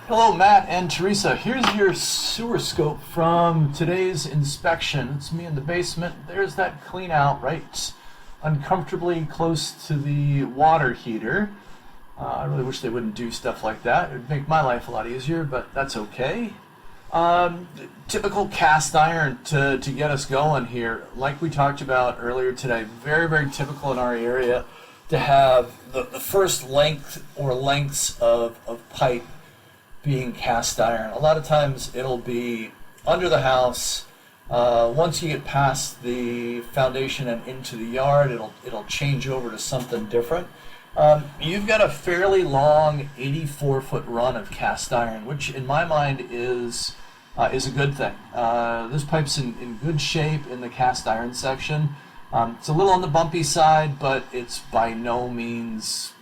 Hello, Matt and Teresa. Here's your sewer scope from today's inspection. It's me in the basement. There's that clean out right uncomfortably close to the water heater. I really wish they wouldn't do stuff like that. It would make my life a lot easier, but that's okay. Typical cast iron to get us going here. Like we talked about earlier today, very, very typical in our area to have the first length or lengths of pipe being cast iron. A lot of times it'll be under the house. Once you get past the foundation and into the yard, it'll change over to something different. You've got a fairly long 84-foot run of cast iron, which in my mind is a good thing. This pipe's in good shape in the cast iron section. It's a little on the bumpy side, but it's by no means,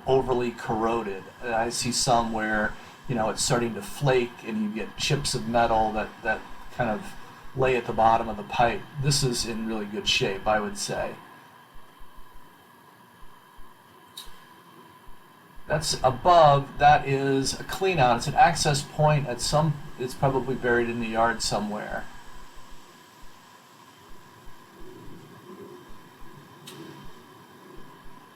overly corroded. I see some where, it's starting to flake and you get chips of metal that kind of lay at the bottom of the pipe. This is in really good shape, I would say. That's above, that is a clean out. It's an access point it's probably buried in the yard somewhere.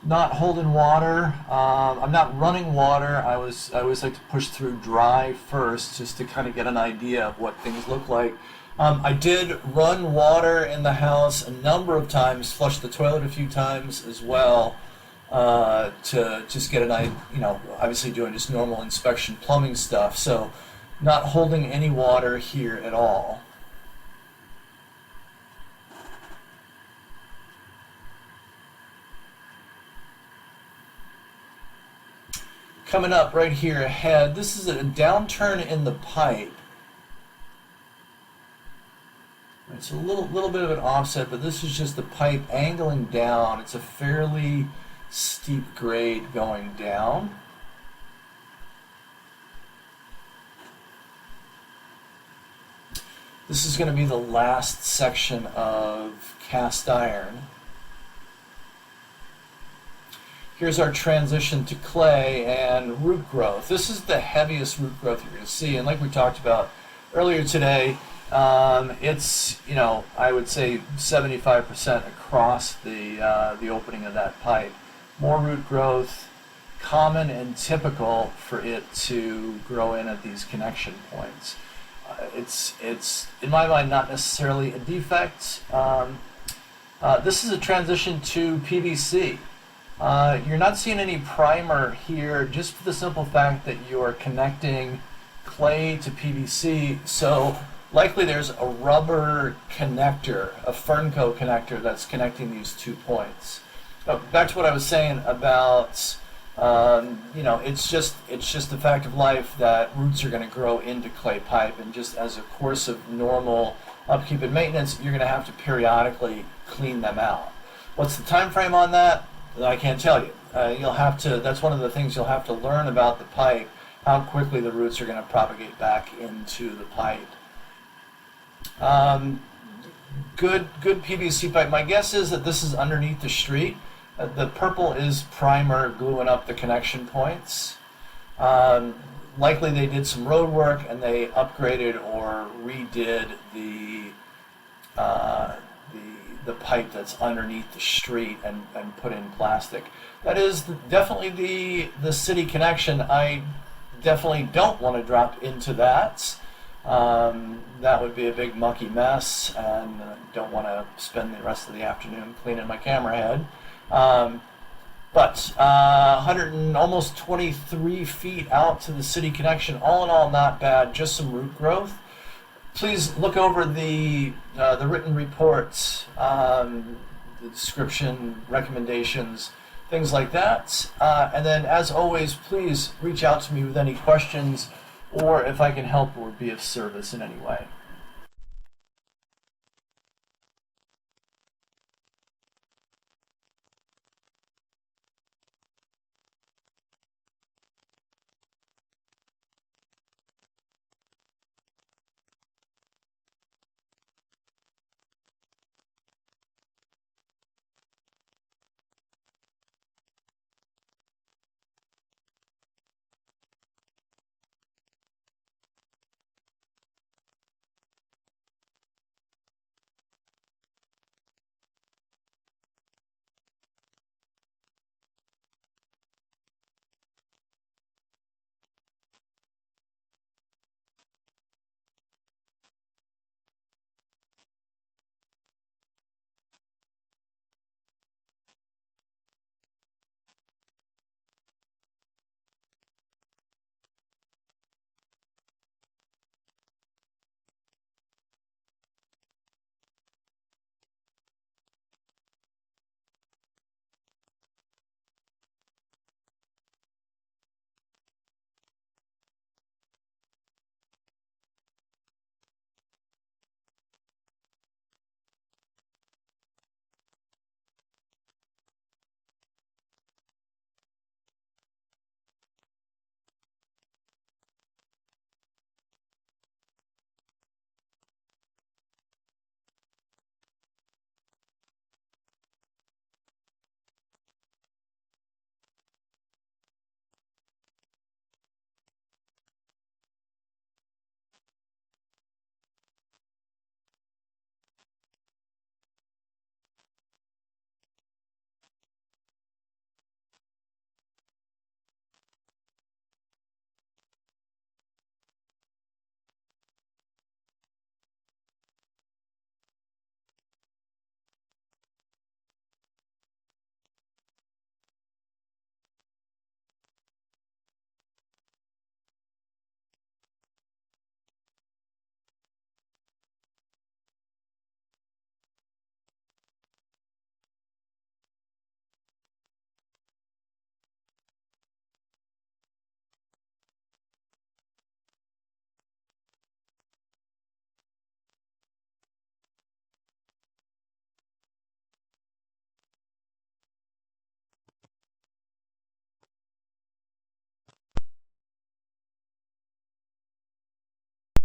Not holding water. I'm not running water. I always like to push through dry first just to kind of get an idea of what things look like. I did run water in the house a number of times, flushed the toilet a few times as well, to just get an idea, obviously doing just normal inspection plumbing stuff. So not holding any water here at all. Coming up right here ahead, this is a downturn in the pipe. It's a little bit of an offset, but this is just the pipe angling down. It's a fairly steep grade going down. This is going to be the last section of cast iron. Here's our transition to clay and root growth. This is the heaviest root growth you're going to see, and like we talked about earlier today, it's, I would say 75% across the opening of that pipe. More root growth, common and typical for it to grow in at these connection points. It's in my mind not necessarily a defect. This is a transition to PVC. You're not seeing any primer here, just for the simple fact that you are connecting clay to PVC, so likely there's a rubber connector, a Fernco connector that's connecting these 2 points. Back to what I was saying about, it's just the fact of life that roots are going to grow into clay pipe, and just as a course of normal upkeep and maintenance, you're going to have to periodically clean them out. What's the time frame on that? I can't tell you. You'll have to. That's one of the things you'll have to learn about the pipe, how quickly the roots are going to propagate back into the pipe. Good PVC pipe. My guess is that this is underneath the street. The purple is primer gluing up the connection points. Likely they did some road work and they upgraded or redid the pipe that's underneath the street and put in plastic. That is definitely the city connection. I definitely don't want to drop into that. That would be a big mucky mess, and I don't want to spend the rest of the afternoon cleaning my camera head. But 100 and almost 23 feet out to the city connection, all in all not bad, just some root growth. Please look over the written reports, the description, recommendations, things like that. And then, as always, please reach out to me with any questions or if I can help or be of service in any way.